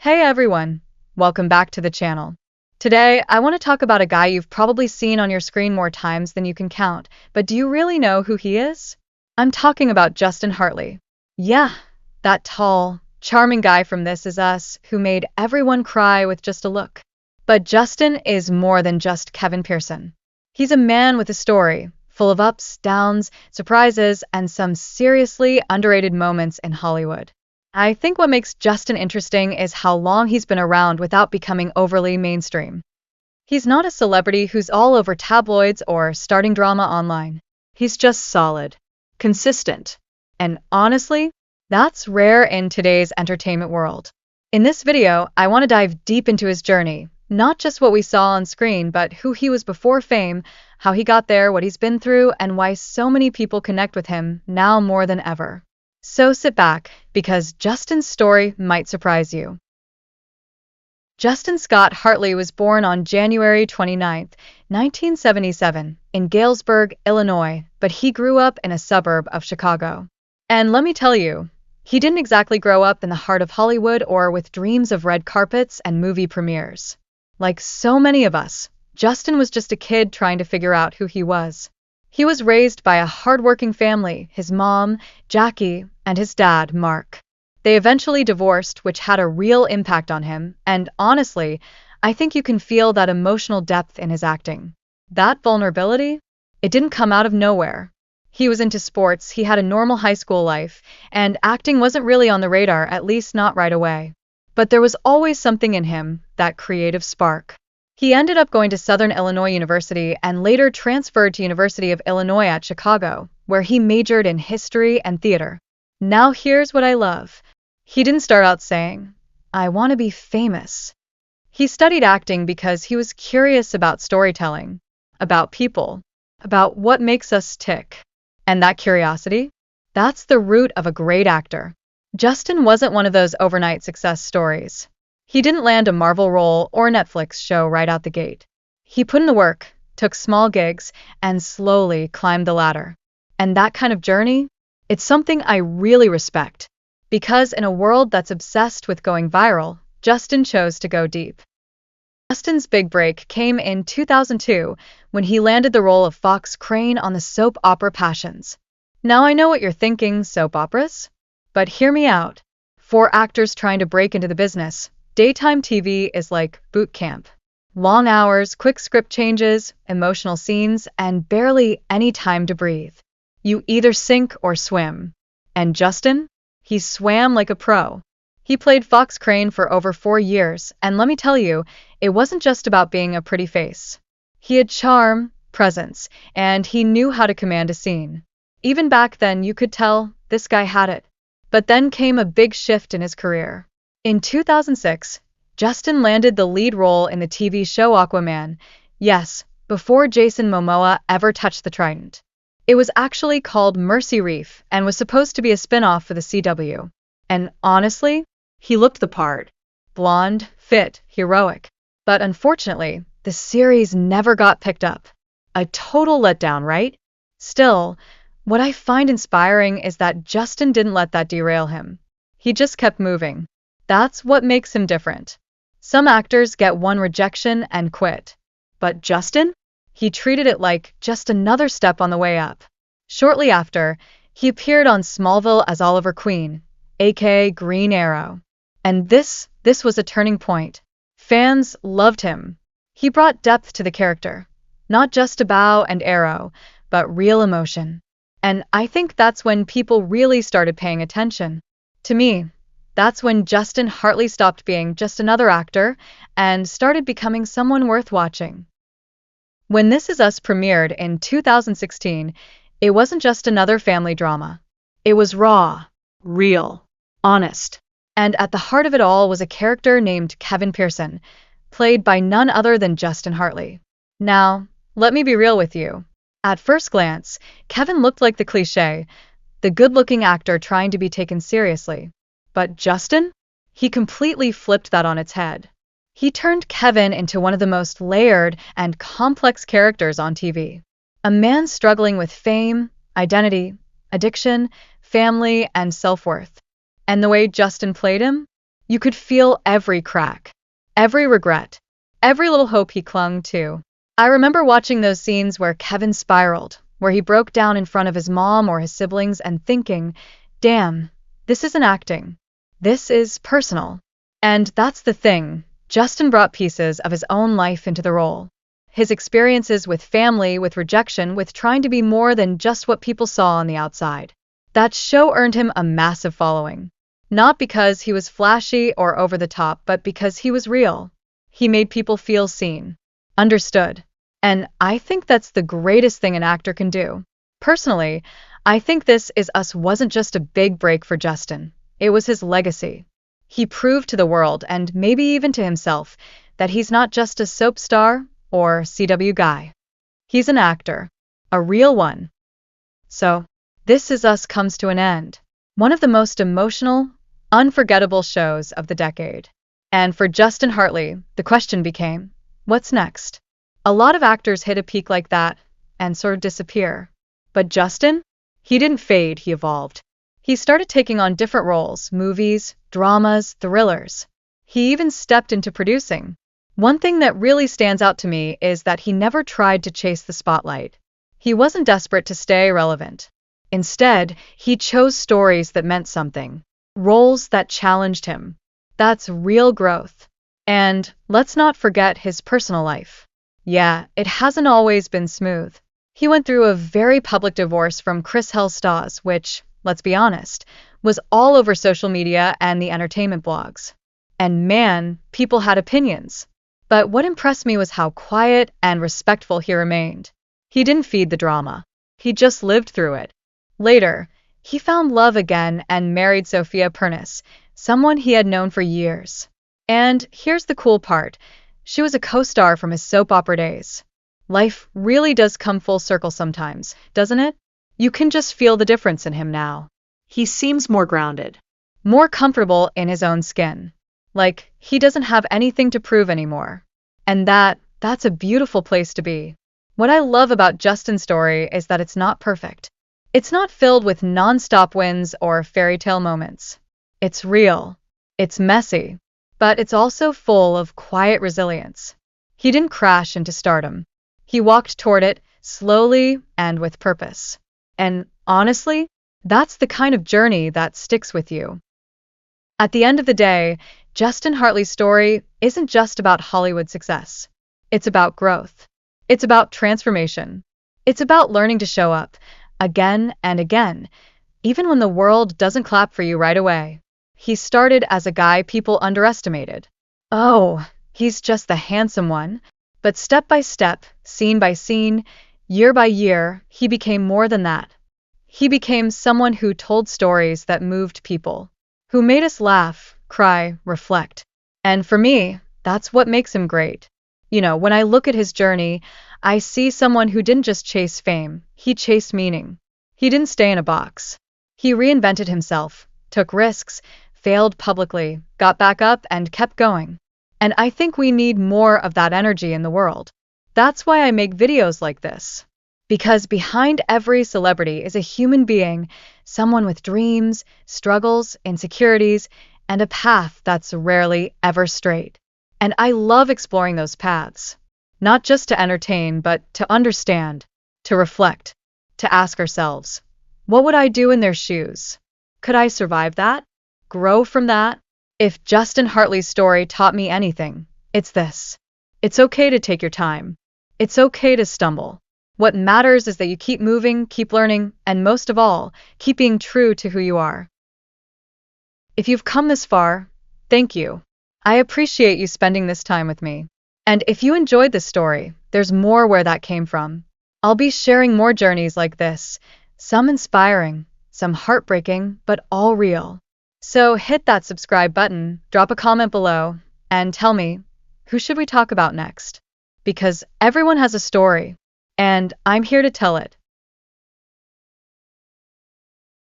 Hey everyone, welcome back to the channel. Today, I want to talk about a guy you've probably seen on your screen more times than you can count, but do you really know who he is? I'm talking about Justin Hartley. Yeah, that tall, charming guy from This Is Us who made everyone cry with just a look. But Justin is more than just Kevin Pearson. He's a man with a story, full of ups, downs, surprises, and some seriously underrated moments in Hollywood. I think what makes Justin interesting is how long he's been around without becoming overly mainstream. He's not a celebrity who's all over tabloids or starting drama online. He's just solid, consistent, and honestly, that's rare in today's entertainment world. In this video, I want to dive deep into his journey, not just what we saw on screen, but who he was before fame, how he got there, what he's been through, and why so many people connect with him now more than ever. So sit back, because Justin's story might surprise you. Justin Scott Hartley was born on January 29, 1977, in Galesburg, Illinois, but he grew up in a suburb of Chicago. And let me tell you, he didn't exactly grow up in the heart of Hollywood or with dreams of red carpets and movie premieres. Like so many of us, Justin was just a kid trying to figure out who he was. He was raised by a hardworking family, his mom, Jackie, and his dad, Mark. They eventually divorced, which had a real impact on him, and honestly, I think you can feel that emotional depth in his acting. That vulnerability? It didn't come out of nowhere. He was into sports, he had a normal high school life, and acting wasn't really on the radar, at least not right away. But there was always something in him, that creative spark. He ended up going to Southern Illinois University and later transferred to University of Illinois at Chicago, where he majored in history and theater. Now here's what I love. He didn't start out saying, "I want to be famous." He studied acting because he was curious about storytelling, about people, about what makes us tick. And that curiosity? That's the root of a great actor. Justin wasn't one of those overnight success stories. He didn't land a Marvel role or Netflix show right out the gate. He put in the work, took small gigs, and slowly climbed the ladder. And that kind of journey? It's something I really respect. Because in a world that's obsessed with going viral, Justin chose to go deep. Justin's big break came in 2002 when he landed the role of Fox Crane on the soap opera Passions. Now I know what you're thinking, soap operas? But hear me out. For actors trying to break into the business, daytime TV is like boot camp. Long hours, quick script changes, emotional scenes, and barely any time to breathe. You either sink or swim. And Justin? He swam like a pro. He played Fox Crane for over 4 years, and let me tell you, it wasn't just about being a pretty face. He had charm, presence, and he knew how to command a scene. Even back then, you could tell this guy had it. But then came a big shift in his career. In 2006, Justin landed the lead role in the TV show Aquaman. Yes, before Jason Momoa ever touched the trident. It was actually called Mercy Reef and was supposed to be a spin-off for the CW. And honestly, he looked the part. Blonde, fit, heroic. But unfortunately, the series never got picked up. A total letdown, right? Still, what I find inspiring is that Justin didn't let that derail him. He just kept moving. That's what makes him different. Some actors get one rejection and quit. But Justin? He treated it like just another step on the way up. Shortly after, he appeared on Smallville as Oliver Queen, aka Green Arrow. And this was a turning point. Fans loved him. He brought depth to the character. Not just a bow and arrow, but real emotion. And I think that's when people really started paying attention. To me, that's when Justin Hartley stopped being just another actor and started becoming someone worth watching. When This Is Us premiered in 2016, it wasn't just another family drama. It was raw, real, honest. And at the heart of it all was a character named Kevin Pearson, played by none other than Justin Hartley. Now, let me be real with you. At first glance, Kevin looked like the cliché, the good-looking actor trying to be taken seriously. But Justin? He completely flipped that on its head. He turned Kevin into one of the most layered and complex characters on TV. A man struggling with fame, identity, addiction, family, and self-worth. And the way Justin played him? You could feel every crack, every regret, every little hope he clung to. I remember watching those scenes where Kevin spiraled, where he broke down in front of his mom or his siblings and thinking, damn, this isn't acting. This is personal. And that's the thing. Justin brought pieces of his own life into the role. His experiences with family, with rejection, with trying to be more than just what people saw on the outside. That show earned him a massive following. Not because he was flashy or over the top, but because he was real. He made people feel seen, understood. And I think that's the greatest thing an actor can do. Personally, I think This Is Us wasn't just a big break for Justin. It was his legacy. He proved to the world, and maybe even to himself, that he's not just a soap star or CW guy. He's an actor, a real one. So, This Is Us comes to an end. One of the most emotional, unforgettable shows of the decade. And for Justin Hartley, the question became, what's next? A lot of actors hit a peak like that and sort of disappear. But Justin? He didn't fade, he evolved. He started taking on different roles, movies, dramas, thrillers. He even stepped into producing. One thing that really stands out to me is that he never tried to chase the spotlight. He wasn't desperate to stay relevant. Instead, he chose stories that meant something, roles that challenged him. That's real growth. And let's not forget his personal life. Yeah, it hasn't always been smooth. He went through a very public divorce from Chris Hellstaz, which, let's be honest, was all over social media and the entertainment blogs. And man, people had opinions. But what impressed me was how quiet and respectful he remained. He didn't feed the drama. He just lived through it. Later, he found love again and married Sophia Pernis, someone he had known for years. And here's the cool part. She was a co-star from his soap opera days. Life really does come full circle sometimes, doesn't it? You can just feel the difference in him now. He seems more grounded, more comfortable in his own skin. Like, he doesn't have anything to prove anymore. And that's a beautiful place to be. What I love about Justin's story is that it's not perfect. It's not filled with non-stop wins or fairy tale moments. It's real. It's messy. But it's also full of quiet resilience. He didn't crash into stardom. He walked toward it, slowly and with purpose. And honestly, that's the kind of journey that sticks with you. At the end of the day, Justin Hartley's story isn't just about Hollywood success. It's about growth. It's about transformation. It's about learning to show up, again and again, even when the world doesn't clap for you right away. He started as a guy people underestimated. Oh, he's just the handsome one. But step by step, scene by scene, year by year, he became more than that. He became someone who told stories that moved people, who made us laugh, cry, reflect. And for me, that's what makes him great. You know, when I look at his journey, I see someone who didn't just chase fame, he chased meaning. He didn't stay in a box. He reinvented himself, took risks, failed publicly, got back up, and kept going. And I think we need more of that energy in the world. That's why I make videos like this. Because behind every celebrity is a human being, someone with dreams, struggles, insecurities, and a path that's rarely ever straight. And I love exploring those paths. Not just to entertain, but to understand, to reflect, to ask ourselves, what would I do in their shoes? Could I survive that? Grow from that? If Justin Hartley's story taught me anything, it's this. It's okay to take your time. It's okay to stumble. What matters is that you keep moving, keep learning, and most of all, keep being true to who you are. If you've come this far, thank you. I appreciate you spending this time with me. And if you enjoyed this story, there's more where that came from. I'll be sharing more journeys like this, some inspiring, some heartbreaking, but all real. So hit that subscribe button, drop a comment below, and tell me, who should we talk about next? Because everyone has a story, and I'm here to tell it.